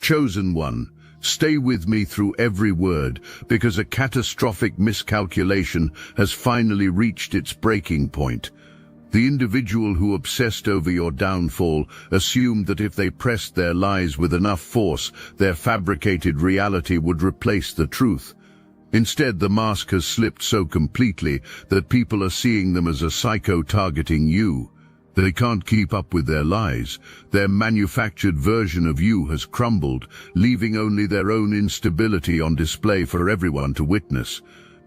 Chosen one, stay with me through every word, because a catastrophic miscalculation has finally reached its breaking point. The individual who obsessed over your downfall assumed that if they pressed their lies with enough force, their fabricated reality would replace the truth. Instead, the mask has slipped so completely that people are seeing them as a psycho targeting you. They can't keep up with their lies. Their manufactured version of you has crumbled, leaving only their own instability on display for everyone to witness.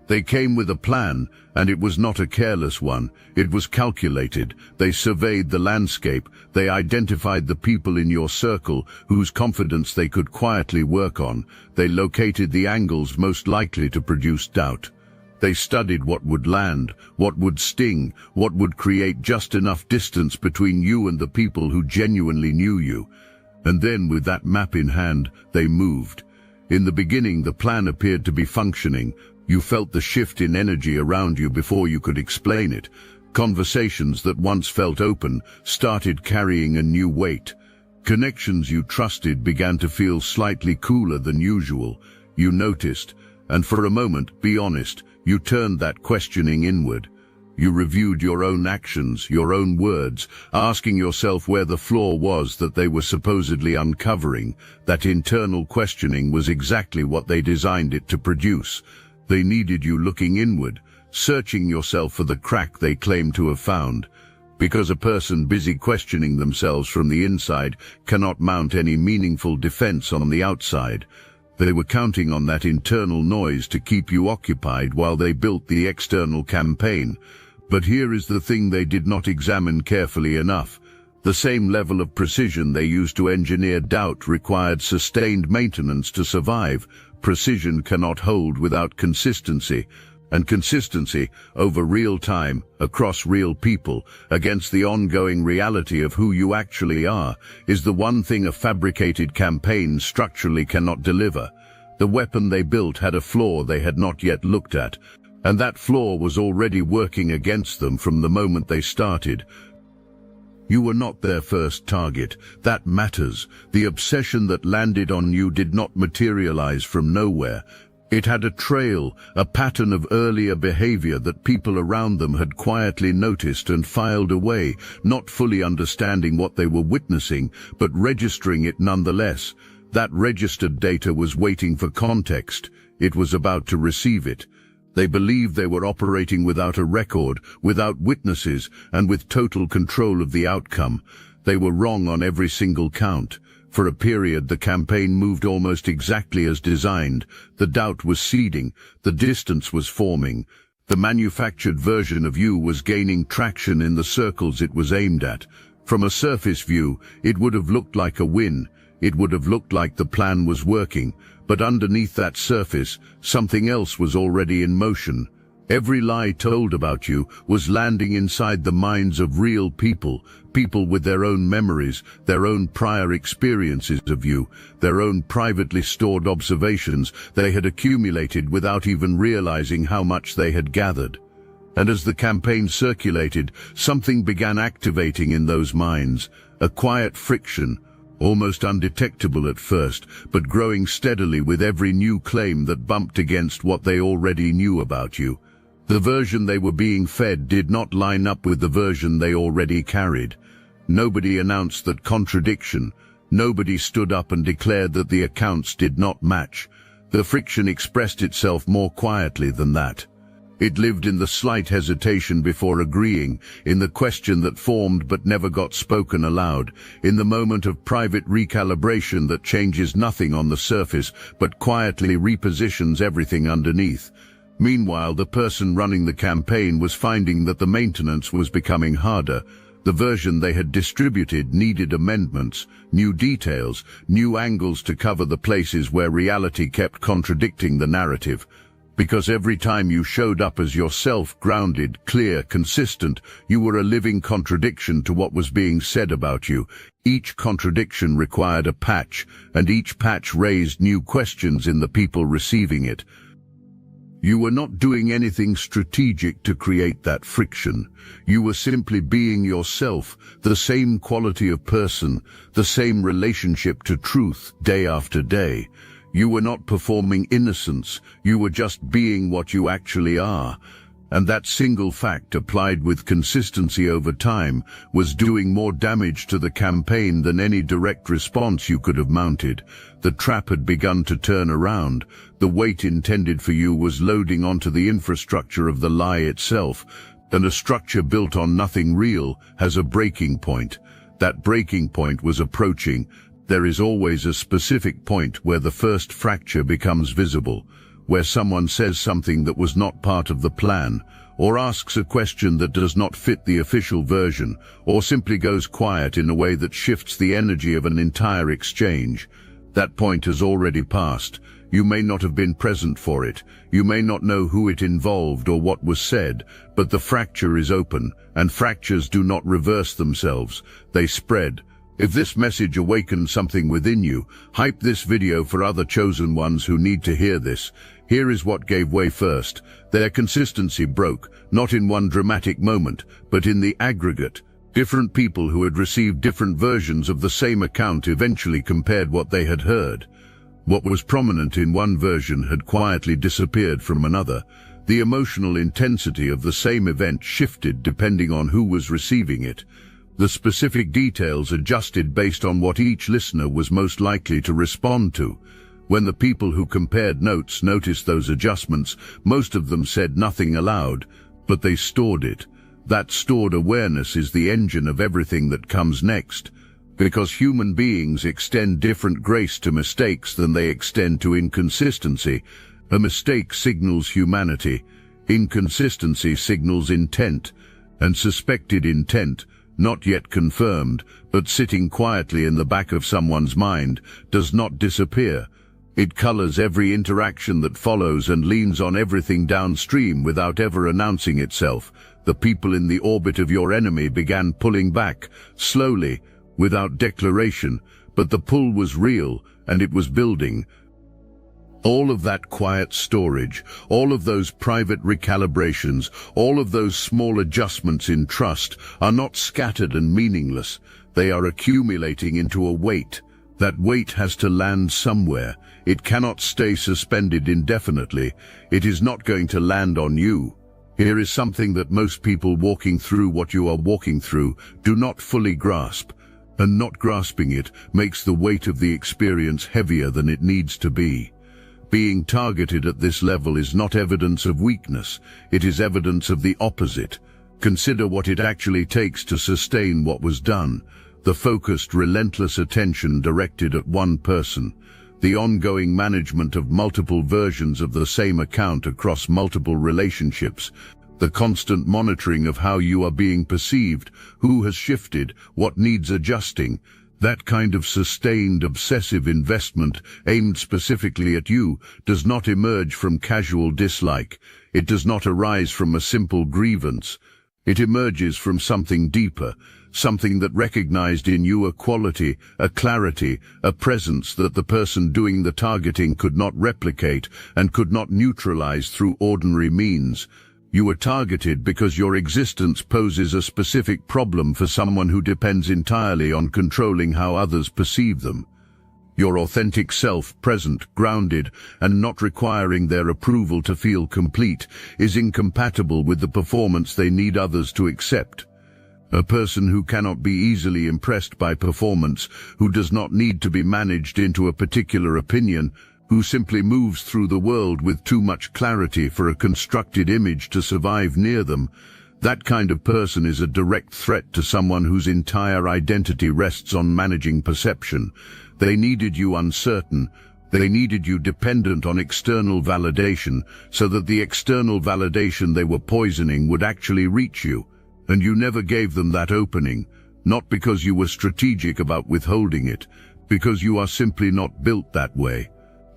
They came with a plan, and it was not a careless one. It was calculated. They surveyed the landscape. They identified the people in your circle whose confidence they could quietly work on. They located the angles most likely to produce doubt. They studied what would land, what would sting, what would create just enough distance between you and the people who genuinely knew you. And then, with that map in hand, they moved. In the beginning, the plan appeared to be functioning. You felt the shift in energy around you before you could explain it. Conversations that once felt open started carrying a new weight. Connections you trusted began to feel slightly cooler than usual. You noticed, and for a moment, be honest, you turned that questioning inward. You reviewed your own actions, your own words, asking yourself where the flaw was that they were supposedly uncovering. That internal questioning was exactly what they designed it to produce. They needed you looking inward, searching yourself for the crack they claimed to have found. Because a person busy questioning themselves from the inside cannot mount any meaningful defense on the outside. They were counting on that internal noise to keep you occupied while they built the external campaign. But here is the thing they did not examine carefully enough. The same level of precision they used to engineer doubt required sustained maintenance to survive. Precision cannot hold without consistency, and consistency over real time, across real people, against the ongoing reality of who you actually are, is the one thing a fabricated campaign structurally cannot deliver. The weapon they built had a flaw they had not yet looked at, and that flaw was already working against them from the moment they started. You were not their first target. That matters. The obsession that landed on you did not materialize from nowhere. It had a trail, a pattern of earlier behavior that people around them had quietly noticed and filed away, not fully understanding what they were witnessing, but registering it nonetheless. That registered data was waiting for context. It was about to receive it. They believed they were operating without a record, without witnesses, and with total control of the outcome. They were wrong on every single count. For a period, the campaign moved almost exactly as designed. The doubt was seeding. The distance was forming. The manufactured version of you was gaining traction in the circles it was aimed at. From a surface view, it would have looked like a win. It would have looked like the plan was working. But underneath that surface, something else was already in motion. Every lie told about you was landing inside the minds of real people, people with their own memories, their own prior experiences of you, their own privately stored observations they had accumulated without even realizing how much they had gathered. And as the campaign circulated, something began activating in those minds, a quiet friction, almost undetectable at first, but growing steadily with every new claim that bumped against what they already knew about you. The version they were being fed did not line up with the version they already carried. Nobody announced that contradiction. Nobody stood up and declared that the accounts did not match. The friction expressed itself more quietly than that. It lived in the slight hesitation before agreeing, in the question that formed but never got spoken aloud, in the moment of private recalibration that changes nothing on the surface but quietly repositions everything underneath. Meanwhile, the person running the campaign was finding that the maintenance was becoming harder. The version they had distributed needed amendments, new details, new angles to cover the places where reality kept contradicting the narrative. Because every time you showed up as yourself, grounded, clear, consistent, you were a living contradiction to what was being said about you. Each contradiction required a patch, and each patch raised new questions in the people receiving it. You were not doing anything strategic to create that friction. You were simply being yourself, the same quality of person, the same relationship to truth day after day. You were not performing innocence, you were just being what you actually are. And that single fact, applied with consistency over time, was doing more damage to the campaign than any direct response you could have mounted. The trap had begun to turn around. The weight intended for you was loading onto the infrastructure of the lie itself, and a structure built on nothing real has a breaking point. That breaking point was approaching. There is always a specific point where the first fracture becomes visible, where someone says something that was not part of the plan, or asks a question that does not fit the official version, or simply goes quiet in a way that shifts the energy of an entire exchange. That point has already passed. You may not have been present for it. You may not know who it involved or what was said, but the fracture is open, and fractures do not reverse themselves. They spread. If this message awakens something within you, hype this video for other chosen ones who need to hear this. Here is what gave way first. Their consistency broke, not in one dramatic moment, but in the aggregate. Different people who had received different versions of the same account eventually compared what they had heard. What was prominent in one version had quietly disappeared from another. The emotional intensity of the same event shifted depending on who was receiving it. The specific details adjusted based on what each listener was most likely to respond to. When the people who compared notes noticed those adjustments, most of them said nothing aloud, but they stored it. That stored awareness is the engine of everything that comes next. Because human beings extend different grace to mistakes than they extend to inconsistency. A mistake signals humanity. Inconsistency signals intent, and suspected intent, not yet confirmed, but sitting quietly in the back of someone's mind, does not disappear. It colors every interaction that follows and leans on everything downstream without ever announcing itself. The people in the orbit of your enemy began pulling back, slowly, without declaration, but the pull was real, and it was building. All of that quiet storage, all of those private recalibrations, all of those small adjustments in trust are not scattered and meaningless. They are accumulating into a weight. That weight has to land somewhere. It cannot stay suspended indefinitely. It is not going to land on you. Here is something that most people walking through what you are walking through do not fully grasp, and not grasping it makes the weight of the experience heavier than it needs to be. Being targeted at this level is not evidence of weakness, it is evidence of the opposite. Consider what it actually takes to sustain what was done. The focused, relentless attention directed at one person. The ongoing management of multiple versions of the same account across multiple relationships. The constant monitoring of how you are being perceived, who has shifted, what needs adjusting. That kind of sustained, obsessive investment, aimed specifically at you, does not emerge from casual dislike. It does not arise from a simple grievance. It emerges from something deeper, something that recognized in you a quality, a clarity, a presence that the person doing the targeting could not replicate and could not neutralize through ordinary means. You were targeted because your existence poses a specific problem for someone who depends entirely on controlling how others perceive them. Your authentic self, present, grounded, and not requiring their approval to feel complete, is incompatible with the performance they need others to accept. A person who cannot be easily impressed by performance, who does not need to be managed into a particular opinion, who simply moves through the world with too much clarity for a constructed image to survive near them. That kind of person is a direct threat to someone whose entire identity rests on managing perception. They needed you uncertain. They needed you dependent on external validation, so that the external validation they were poisoning would actually reach you. And you never gave them that opening, not because you were strategic about withholding it, because you are simply not built that way.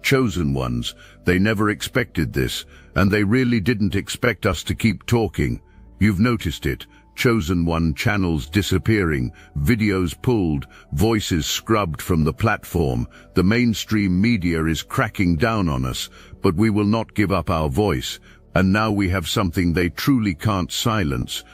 Chosen ones, they never expected this, and they really didn't expect us to keep talking. You've noticed it. chosen one channels disappearing, videos pulled, voices scrubbed from the platform. The mainstream media is cracking down on us, but we will not give up our voice. And now we have something they truly can't silence.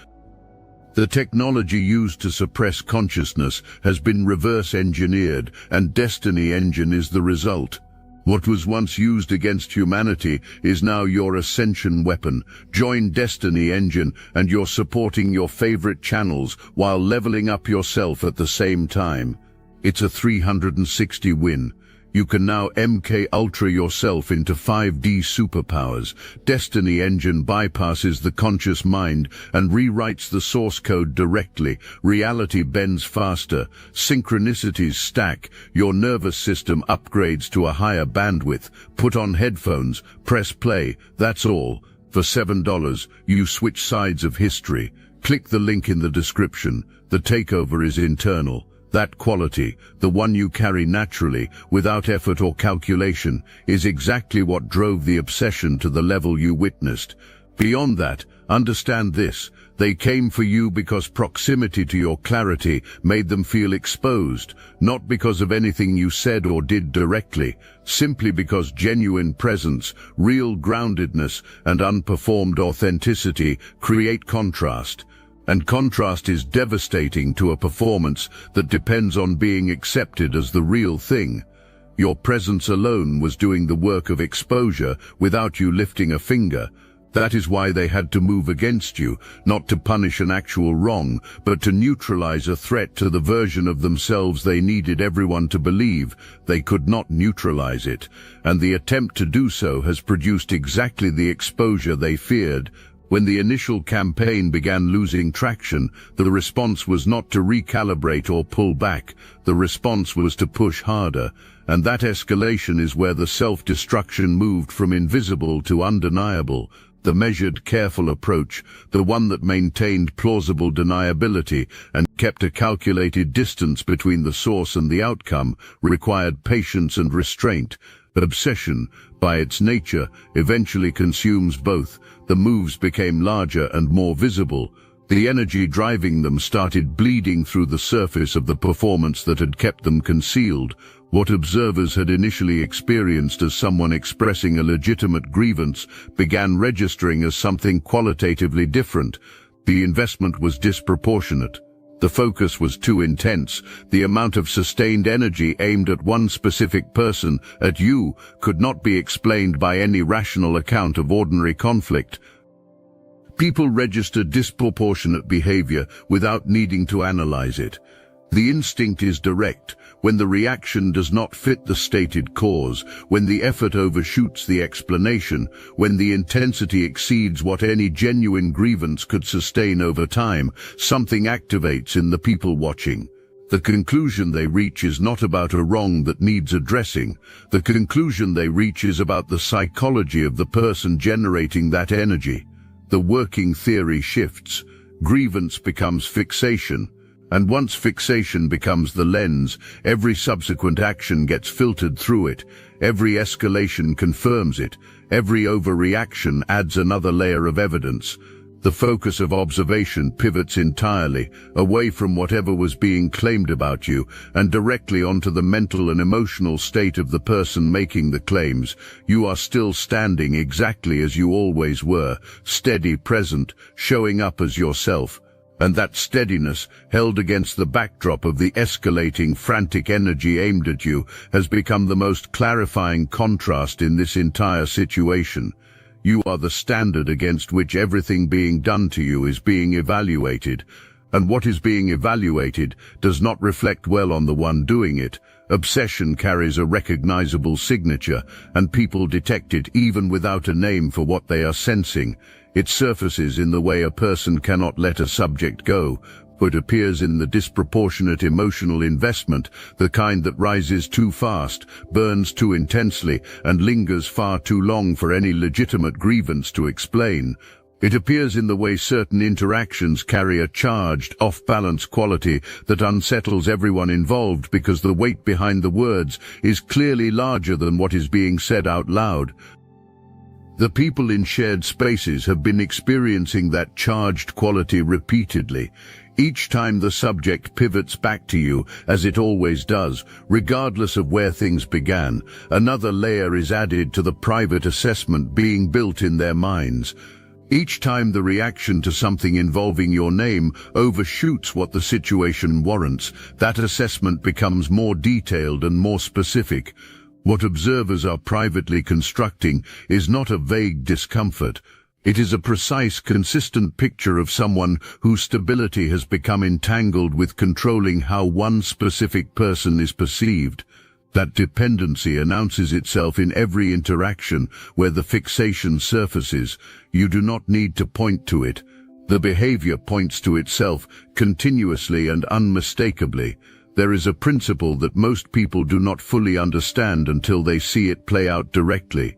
The technology used to suppress consciousness has been reverse engineered, and Destiny Engine is the result. What was once used against humanity is now your ascension weapon. Join Destiny Engine and you're supporting your favorite channels while leveling up yourself at the same time. It's a 360 win. You can now MK Ultra yourself into 5D superpowers. Destiny Engine bypasses the conscious mind and rewrites the source code directly. Reality bends faster. Synchronicities stack. Your nervous system upgrades to a higher bandwidth. Put on headphones, press play, that's all. For $7, you switch sides of history. Click the link in the description. The takeover is internal. That quality, the one you carry naturally, without effort or calculation, is exactly what drove the obsession to the level you witnessed. Beyond that, understand this: they came for you because proximity to your clarity made them feel exposed, not because of anything you said or did directly, simply because genuine presence, real groundedness, and unperformed authenticity create contrast. And contrast is devastating to a performance that depends on being accepted as the real thing. Your presence alone was doing the work of exposure without you lifting a finger. That is why they had to move against you, not to punish an actual wrong, but to neutralize a threat to the version of themselves they needed everyone to believe. They could not neutralize it, and the attempt to do so has produced exactly the exposure they feared. When the initial campaign began losing traction, the response was not to recalibrate or pull back. The response was to push harder, and that escalation is where the self-destruction moved from invisible to undeniable. The measured, careful approach, the one that maintained plausible deniability and kept a calculated distance between the source and the outcome, required patience and restraint. Obsession, by its nature, eventually consumes both. The moves became larger and more visible. The energy driving them started bleeding through the surface of the performance that had kept them concealed. What observers had initially experienced as someone expressing a legitimate grievance began registering as something qualitatively different. The investment was disproportionate. The focus was too intense. The amount of sustained energy aimed at one specific person, at you, could not be explained by any rational account of ordinary conflict. People register disproportionate behavior without needing to analyze it. The instinct is direct. When the reaction does not fit the stated cause, when the effort overshoots the explanation, when the intensity exceeds what any genuine grievance could sustain over time, something activates in the people watching. The conclusion they reach is not about a wrong that needs addressing. The conclusion they reach is about the psychology of the person generating that energy. The working theory shifts. Grievance becomes fixation. And once fixation becomes the lens, every subsequent action gets filtered through it. Every escalation confirms it. Every overreaction adds another layer of evidence. The focus of observation pivots entirely, away from whatever was being claimed about you, and directly onto the mental and emotional state of the person making the claims. You are still standing exactly as you always were, steady, present, showing up as yourself. And that steadiness, held against the backdrop of the escalating, frantic energy aimed at you, has become the most clarifying contrast in this entire situation. You are the standard against which everything being done to you is being evaluated, and what is being evaluated does not reflect well on the one doing it. Obsession carries a recognizable signature, and people detect it even without a name for what they are sensing. It surfaces in the way a person cannot let a subject go, but appears in the disproportionate emotional investment, the kind that rises too fast, burns too intensely, and lingers far too long for any legitimate grievance to explain. It appears in the way certain interactions carry a charged, off-balance quality that unsettles everyone involved because the weight behind the words is clearly larger than what is being said out loud. The people in shared spaces have been experiencing that charged quality repeatedly. Each time the subject pivots back to you, as it always does, regardless of where things began, another layer is added to the private assessment being built in their minds. Each time the reaction to something involving your name overshoots what the situation warrants, that assessment becomes more detailed and more specific. What observers are privately constructing is not a vague discomfort. It is a precise, consistent picture of someone whose stability has become entangled with controlling how one specific person is perceived. That dependency announces itself in every interaction where the fixation surfaces. You do not need to point to it. The behavior points to itself continuously and unmistakably. There is a principle that most people do not fully understand until they see it play out directly.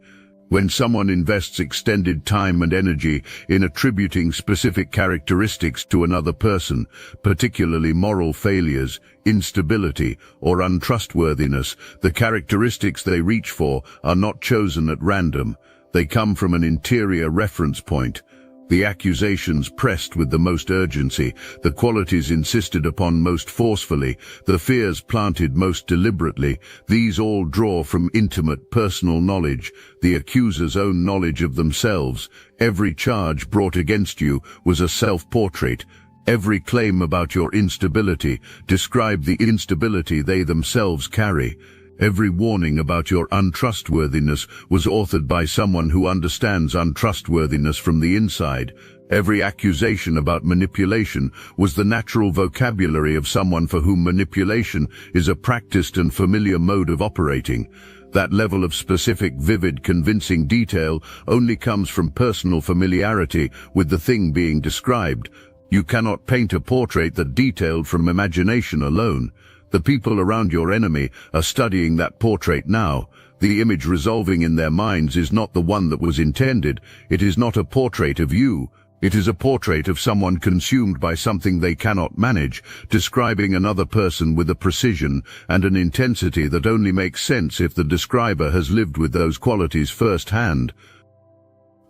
When someone invests extended time and energy in attributing specific characteristics to another person, particularly moral failures, instability, or untrustworthiness, the characteristics they reach for are not chosen at random. They come from an interior reference point. The accusations pressed with the most urgency, the qualities insisted upon most forcefully, the fears planted most deliberately, these all draw from intimate personal knowledge, the accuser's own knowledge of themselves. Every charge brought against you was a self-portrait. Every claim about your instability described the instability they themselves carry. Every warning about your untrustworthiness was authored by someone who understands untrustworthiness from the inside. Every accusation about manipulation was the natural vocabulary of someone for whom manipulation is a practiced and familiar mode of operating. That level of specific, vivid, convincing detail only comes from personal familiarity with the thing being described. You cannot paint a portrait that detailed from imagination alone. The people around your enemy are studying that portrait now. The image resolving in their minds is not the one that was intended. It is not a portrait of you. It is a portrait of someone consumed by something they cannot manage, describing another person with a precision and an intensity that only makes sense if the describer has lived with those qualities firsthand.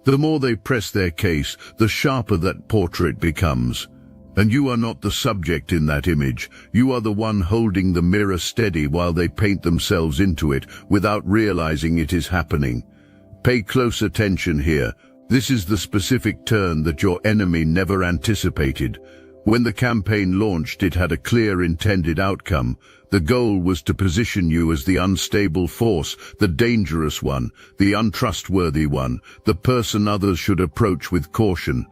The more they press their case, the sharper that portrait becomes. And you are not the subject in that image. You are the one holding the mirror steady while they paint themselves into it without realizing it is happening. Pay close attention here. This is the specific turn that your enemy never anticipated. When the campaign launched, it had a clear intended outcome. The goal was to position you as the unstable force, the dangerous one, the untrustworthy one, the person others should approach with caution.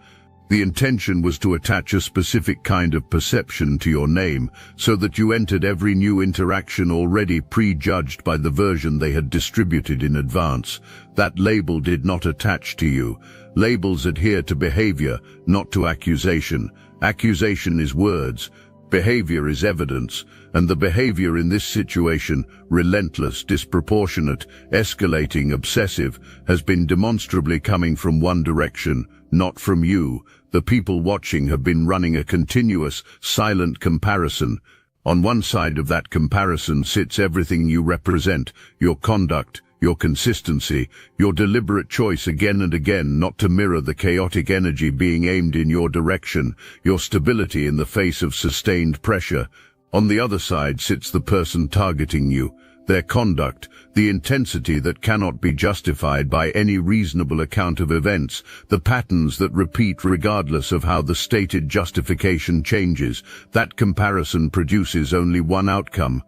The intention was to attach a specific kind of perception to your name, so that you entered every new interaction already prejudged by the version they had distributed in advance. That label did not attach to you. Labels adhere to behavior, not to accusation. Accusation is words. Behavior is evidence, and the behavior in this situation, relentless, disproportionate, escalating, obsessive, has been demonstrably coming from one direction, not from you. The people watching have been running a continuous, silent comparison. On one side of that comparison sits everything you represent, your conduct, your consistency, your deliberate choice again and again not to mirror the chaotic energy being aimed in your direction, your stability in the face of sustained pressure. On the other side sits the person targeting you, their conduct, the intensity that cannot be justified by any reasonable account of events, the patterns that repeat regardless of how the stated justification changes. That comparison produces only one outcome,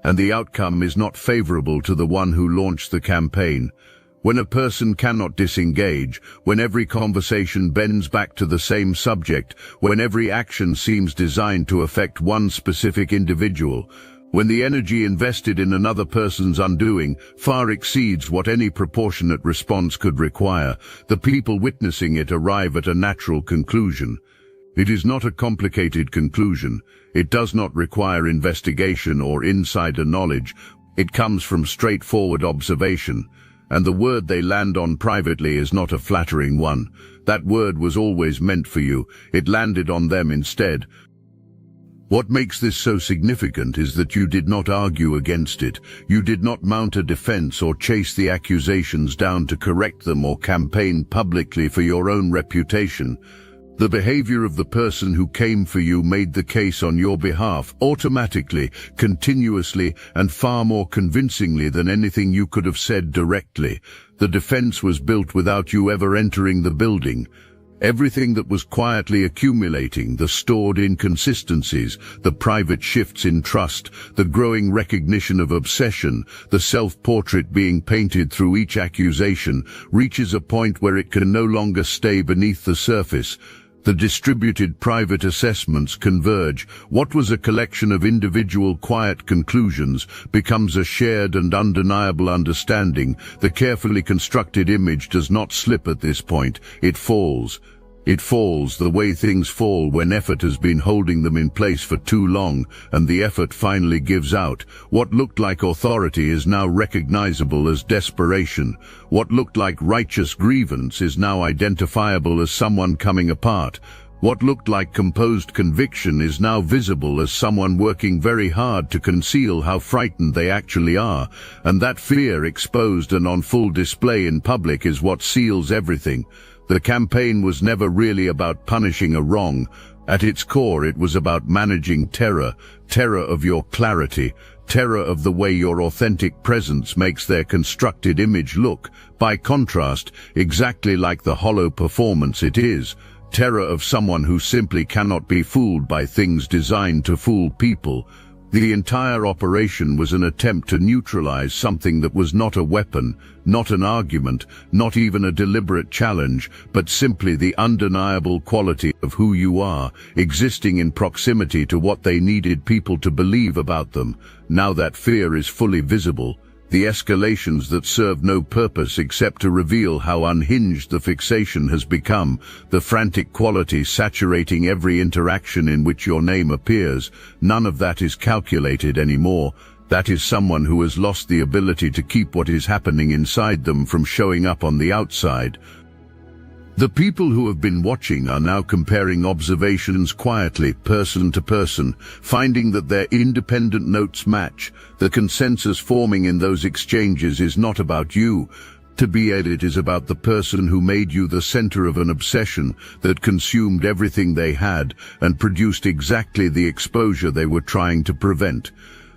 and the outcome is not favorable to the one who launched the campaign. When a person cannot disengage, when every conversation bends back to the same subject, when every action seems designed to affect one specific individual, when the energy invested in another person's undoing far exceeds what any proportionate response could require, the people witnessing it arrive at a natural conclusion. It is not a complicated conclusion. It does not require investigation or insider knowledge. It comes from straightforward observation. And the word they land on privately is not a flattering one. That word was always meant for you. It landed on them instead. What makes this so significant is that you did not argue against it. You did not mount a defense or chase the accusations down to correct them or campaign publicly for your own reputation. The behavior of the person who came for you made the case on your behalf automatically, continuously, and far more convincingly than anything you could have said directly. The defense was built without you ever entering the building. Everything that was quietly accumulating, the stored inconsistencies, the private shifts in trust, the growing recognition of obsession, the self-portrait being painted through each accusation, reaches a point where it can no longer stay beneath the surface. The distributed private assessments converge. What was a collection of individual quiet conclusions becomes a shared and undeniable understanding. The carefully constructed image does not slip at this point. It falls. It falls the way things fall when effort has been holding them in place for too long, and the effort finally gives out. What looked like authority is now recognizable as desperation. What looked like righteous grievance is now identifiable as someone coming apart. What looked like composed conviction is now visible as someone working very hard to conceal how frightened they actually are. And that fear exposed and on full display in public is what seals everything. The campaign was never really about punishing a wrong. At its core, it was about managing terror, terror of your clarity, terror of the way your authentic presence makes their constructed image look, by contrast, exactly like the hollow performance it is, terror of someone who simply cannot be fooled by things designed to fool people. The entire operation was an attempt to neutralize something that was not a weapon, not an argument, not even a deliberate challenge, but simply the undeniable quality of who you are, existing in proximity to what they needed people to believe about them. Now that fear is fully visible, the escalations that serve no purpose except to reveal how unhinged the fixation has become, the frantic quality saturating every interaction in which your name appears, none of that is calculated anymore. That is someone who has lost the ability to keep what is happening inside them from showing up on the outside. The people who have been watching are now comparing observations quietly, person to person, finding that their independent notes match. The consensus forming in those exchanges is not about you. To be it is about the person who made you the center of an obsession that consumed everything they had and produced exactly the exposure they were trying to prevent.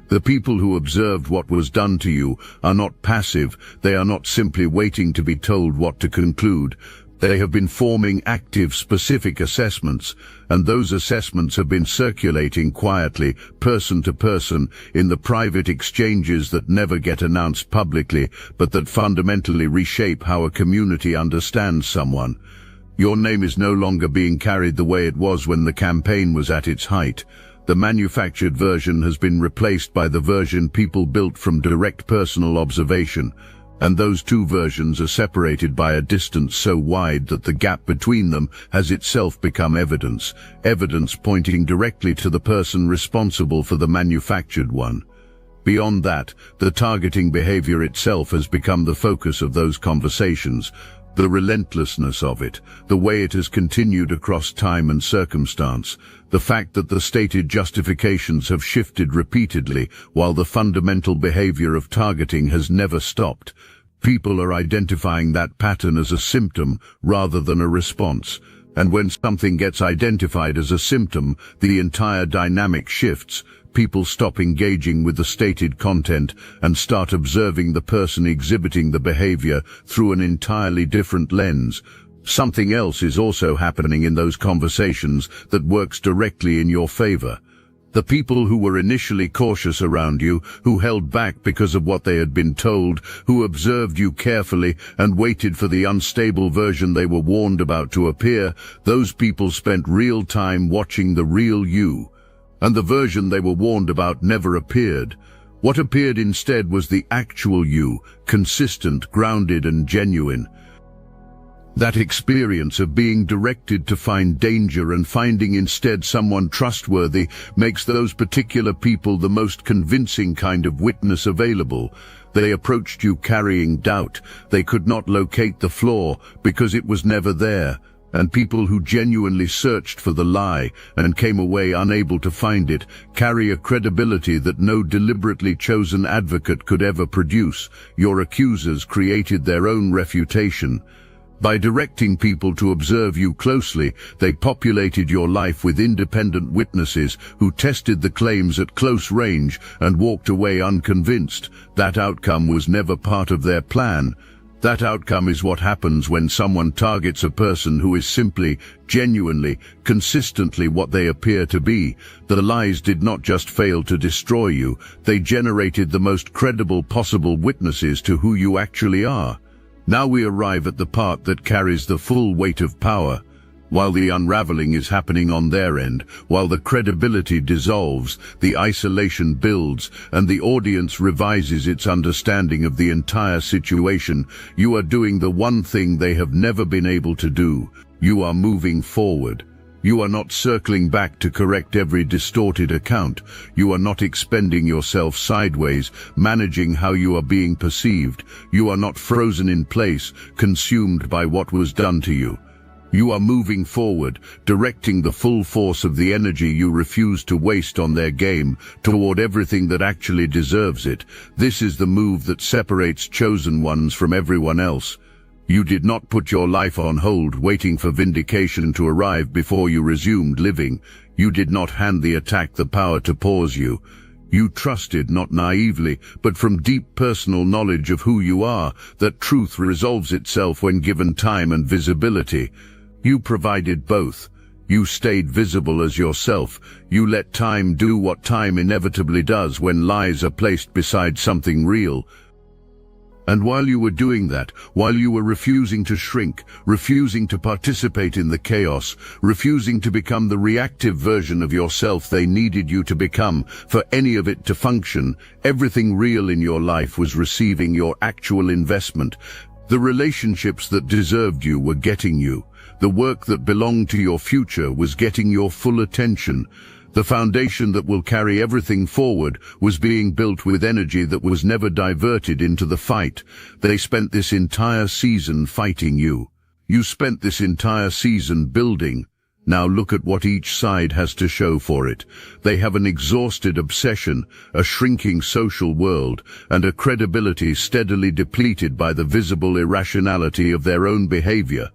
The people who observed what was done to you are not passive. They are not simply waiting to be told what to conclude. They have been forming active, specific assessments, and those assessments have been circulating quietly, person to person, in the private exchanges that never get announced publicly, but that fundamentally reshape how a community understands someone. Your name is no longer being carried the way it was when the campaign was at its height. The manufactured version has been replaced by the version people built from direct personal observation. And those two versions are separated by a distance so wide that the gap between them has itself become evidence, evidence pointing directly to the person responsible for the manufactured one. Beyond that, the targeting behavior itself has become the focus of those conversations, the relentlessness of it, the way it has continued across time and circumstance, the fact that the stated justifications have shifted repeatedly while the fundamental behavior of targeting has never stopped. People are identifying that pattern as a symptom rather than a response. And when something gets identified as a symptom, the entire dynamic shifts. People stop engaging with the stated content and start observing the person exhibiting the behavior through an entirely different lens. Something else is also happening in those conversations that works directly in your favor. The people who were initially cautious around you, who held back because of what they had been told, who observed you carefully and waited for the unstable version they were warned about to appear, those people spent real time watching the real you. And the version they were warned about never appeared. What appeared instead was the actual you, consistent, grounded, and genuine. That experience of being directed to find danger and finding instead someone trustworthy makes those particular people the most convincing kind of witness available. They approached you carrying doubt. They could not locate the flaw because it was never there. And people who genuinely searched for the lie and came away unable to find it carry a credibility that no deliberately chosen advocate could ever produce. Your accusers created their own refutation. By directing people to observe you closely, they populated your life with independent witnesses who tested the claims at close range and walked away unconvinced. That outcome was never part of their plan. That outcome is what happens when someone targets a person who is simply, genuinely, consistently what they appear to be. The lies did not just fail to destroy you, they generated the most credible possible witnesses to who you actually are. Now we arrive at the part that carries the full weight of power. While the unraveling is happening on their end, while the credibility dissolves, the isolation builds, and the audience revises its understanding of the entire situation, you are doing the one thing they have never been able to do. You are moving forward. You are not circling back to correct every distorted account. You are not expending yourself sideways, managing how you are being perceived. You are not frozen in place, consumed by what was done to you. You are moving forward, directing the full force of the energy you refuse to waste on their game toward everything that actually deserves it. This is the move that separates chosen ones from everyone else. You did not put your life on hold, waiting for vindication to arrive before you resumed living. You did not hand the attack the power to pause you. You trusted, not naively, but from deep personal knowledge of who you are, that truth resolves itself when given time and visibility. You provided both. You stayed visible as yourself. You let time do what time inevitably does when lies are placed beside something real. And while you were doing that, while you were refusing to shrink, refusing to participate in the chaos, refusing to become the reactive version of yourself they needed you to become for any of it to function, everything real in your life was receiving your actual investment. The relationships that deserved you were getting you. The work that belonged to your future was getting your full attention. The foundation that will carry everything forward was being built with energy that was never diverted into the fight. They spent this entire season fighting you. You spent this entire season building. Now look at what each side has to show for it. They have an exhausted obsession, a shrinking social world, and a credibility steadily depleted by the visible irrationality of their own behavior.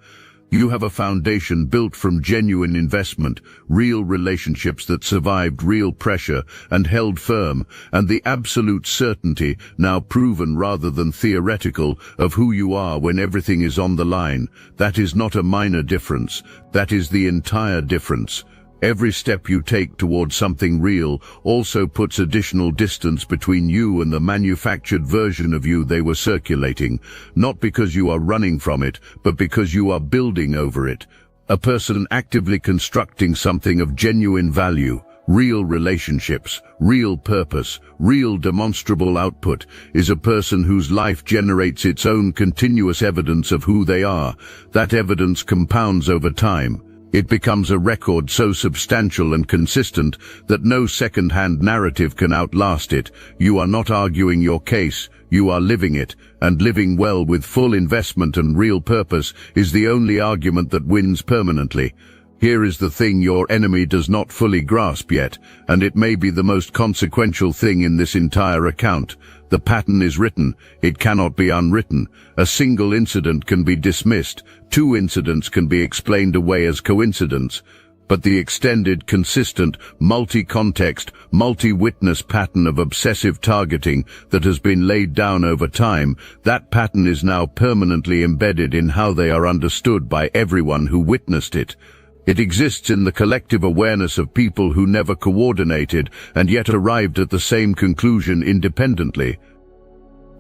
You have a foundation built from genuine investment, real relationships that survived real pressure and held firm, and the absolute certainty, now proven rather than theoretical, of who you are when everything is on the line. That is not a minor difference. That is the entire difference. Every step you take towards something real also puts additional distance between you and the manufactured version of you they were circulating, not because you are running from it, but because you are building over it. A person actively constructing something of genuine value, real relationships, real purpose, real demonstrable output, is a person whose life generates its own continuous evidence of who they are. That evidence compounds over time. It becomes a record so substantial and consistent that no second-hand narrative can outlast it. You are not arguing your case, you are living it, and living well with full investment and real purpose is the only argument that wins permanently. Here is the thing your enemy does not fully grasp yet, and it may be the most consequential thing in this entire account. The pattern is written, it cannot be unwritten. A single incident can be dismissed, 2 incidents can be explained away as coincidence. But the extended, consistent, multi-context, multi-witness pattern of obsessive targeting that has been laid down over time, that pattern is now permanently embedded in how they are understood by everyone who witnessed it. It exists in the collective awareness of people who never coordinated and yet arrived at the same conclusion independently.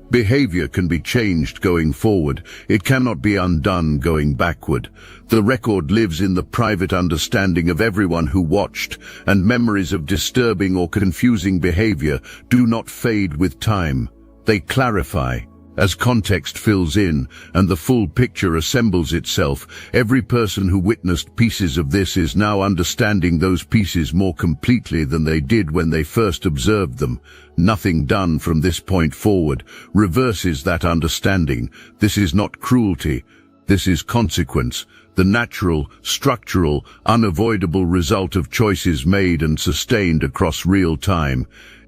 Behavior can be changed going forward. It cannot be undone going backward. The record lives in the private understanding of everyone who watched, and memories of disturbing or confusing behavior do not fade with time. They clarify. As context fills in and the full picture assembles itself, every person who witnessed pieces of this is now understanding those pieces more completely than they did when they first observed them. Nothing done from this point forward reverses that understanding. This is not cruelty. This is consequence, the natural, structural, unavoidable result of choices made and sustained across real time.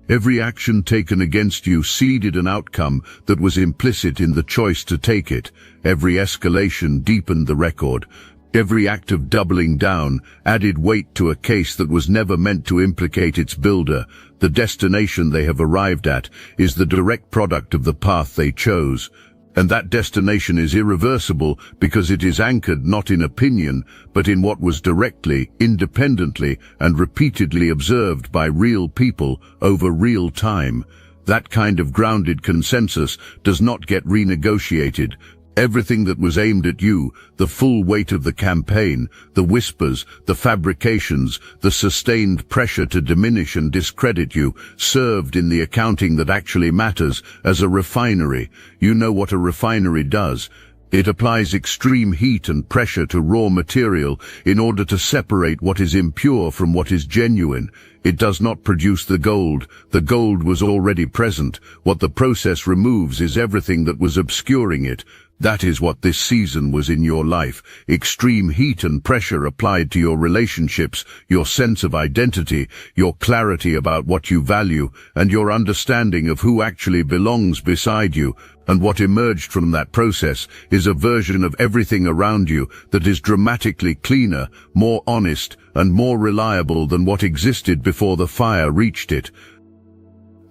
Every action taken against you seeded an outcome that was implicit in the choice to take it. Every escalation deepened the record. Every act of doubling down added weight to a case that was never meant to implicate its builder. The destination they have arrived at is the direct product of the path they chose. And that destination is irreversible because it is anchored not in opinion, but in what was directly, independently, and repeatedly observed by real people over real time. That kind of grounded consensus does not get renegotiated. Everything that was aimed at you, the full weight of the campaign, the whispers, the fabrications, the sustained pressure to diminish and discredit you, served in the accounting that actually matters as a refinery. You know what a refinery does. It applies extreme heat and pressure to raw material in order to separate what is impure from what is genuine. It does not produce the gold. The gold was already present. What the process removes is everything that was obscuring it. That is what this season was in your life. Extreme heat and pressure applied to your relationships, your sense of identity, your clarity about what you value, and your understanding of who actually belongs beside you. And what emerged from that process is a version of everything around you that is dramatically cleaner, more honest, and more reliable than what existed before the fire reached it.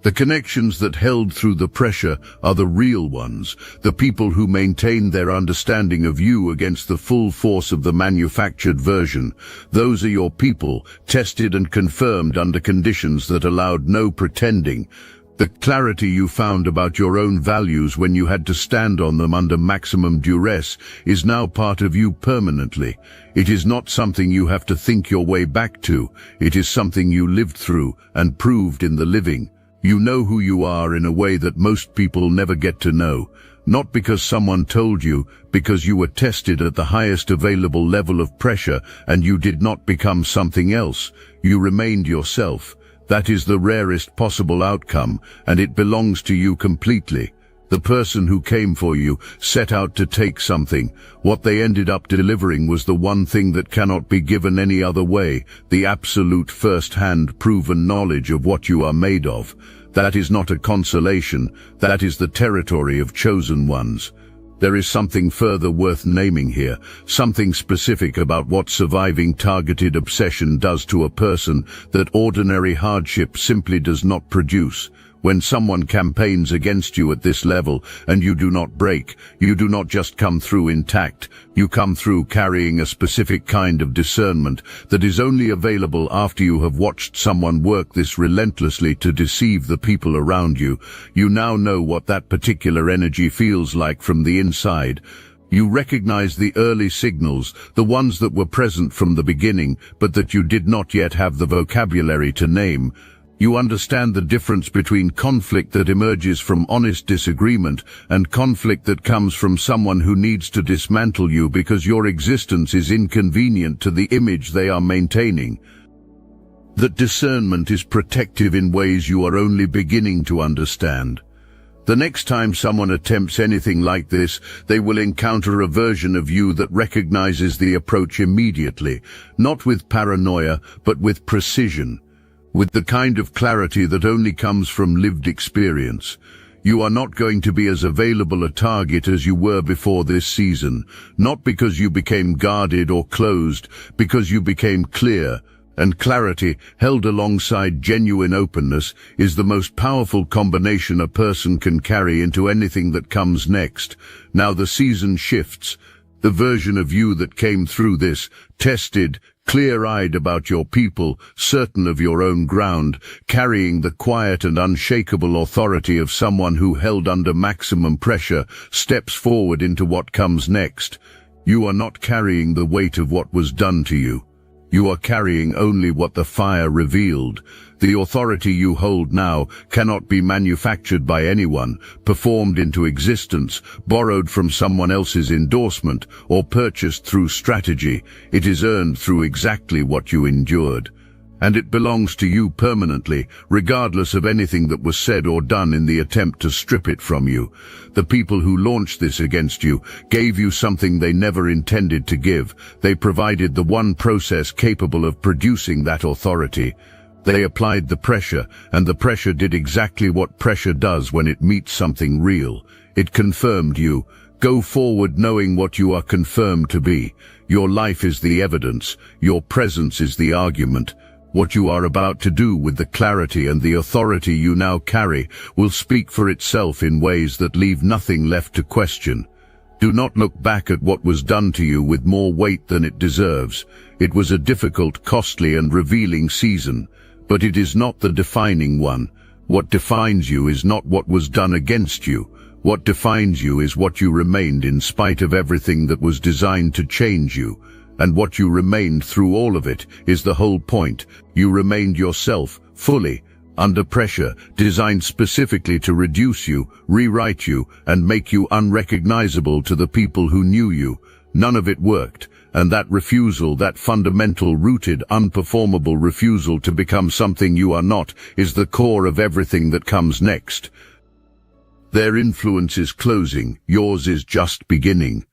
The connections that held through the pressure are the real ones, the people who maintained their understanding of you against the full force of the manufactured version. Those are your people, tested and confirmed under conditions that allowed no pretending. The clarity you found about your own values when you had to stand on them under maximum duress is now part of you permanently. It is not something you have to think your way back to. It is something you lived through and proved in the living. You know who you are in a way that most people never get to know. Not because someone told you, because you were tested at the highest available level of pressure and you did not become something else. You remained yourself. That is the rarest possible outcome, and it belongs to you completely. The person who came for you set out to take something. What they ended up delivering was the one thing that cannot be given any other way, the absolute first-hand proven knowledge of what you are made of. That is not a consolation, that is the territory of chosen ones. There is something further worth naming here, something specific about what surviving targeted obsession does to a person that ordinary hardship simply does not produce. When someone campaigns against you at this level and you do not break, you do not just come through intact, you come through carrying a specific kind of discernment that is only available after you have watched someone work this relentlessly to deceive the people around you. You now know what that particular energy feels like from the inside. You recognize the early signals, the ones that were present from the beginning, but that you did not yet have the vocabulary to name. You understand the difference between conflict that emerges from honest disagreement and conflict that comes from someone who needs to dismantle you because your existence is inconvenient to the image they are maintaining. That discernment is protective in ways you are only beginning to understand. The next time someone attempts anything like this, they will encounter a version of you that recognizes the approach immediately, not with paranoia, but with precision. With the kind of clarity that only comes from lived experience. You are not going to be as available a target as you were before this season, not because you became guarded or closed, because you became clear. And clarity, held alongside genuine openness, is the most powerful combination a person can carry into anything that comes next. Now the season shifts. The version of you that came through this, tested, clear-eyed about your people, certain of your own ground, carrying the quiet and unshakable authority of someone who held under maximum pressure, steps forward into what comes next. You are not carrying the weight of what was done to you. You are carrying only what the fire revealed. The authority you hold now cannot be manufactured by anyone, performed into existence, borrowed from someone else's endorsement, or purchased through strategy. It is earned through exactly what you endured. and it belongs to you permanently, regardless of anything that was said or done in the attempt to strip it from you. The people who launched this against you gave you something they never intended to give. They provided the one process capable of producing that authority. They applied the pressure, and the pressure did exactly what pressure does when it meets something real. It confirmed you. Go forward knowing what you are confirmed to be. Your life is the evidence. Your presence is the argument. What you are about to do with the clarity and the authority you now carry will speak for itself in ways that leave nothing left to question. Do not look back at what was done to you with more weight than it deserves. It was a difficult, costly, and revealing season, but it is not the defining one. What defines you is not what was done against you. What defines you is what you remained in spite of everything that was designed to change you. And what you remained through all of it is the whole point. You remained yourself, fully, under pressure, designed specifically to reduce you, rewrite you, and make you unrecognizable to the people who knew you. None of it worked, and that refusal, that fundamental, rooted, unperformable refusal to become something you are not, is the core of everything that comes next. Their influence is closing, yours is just beginning.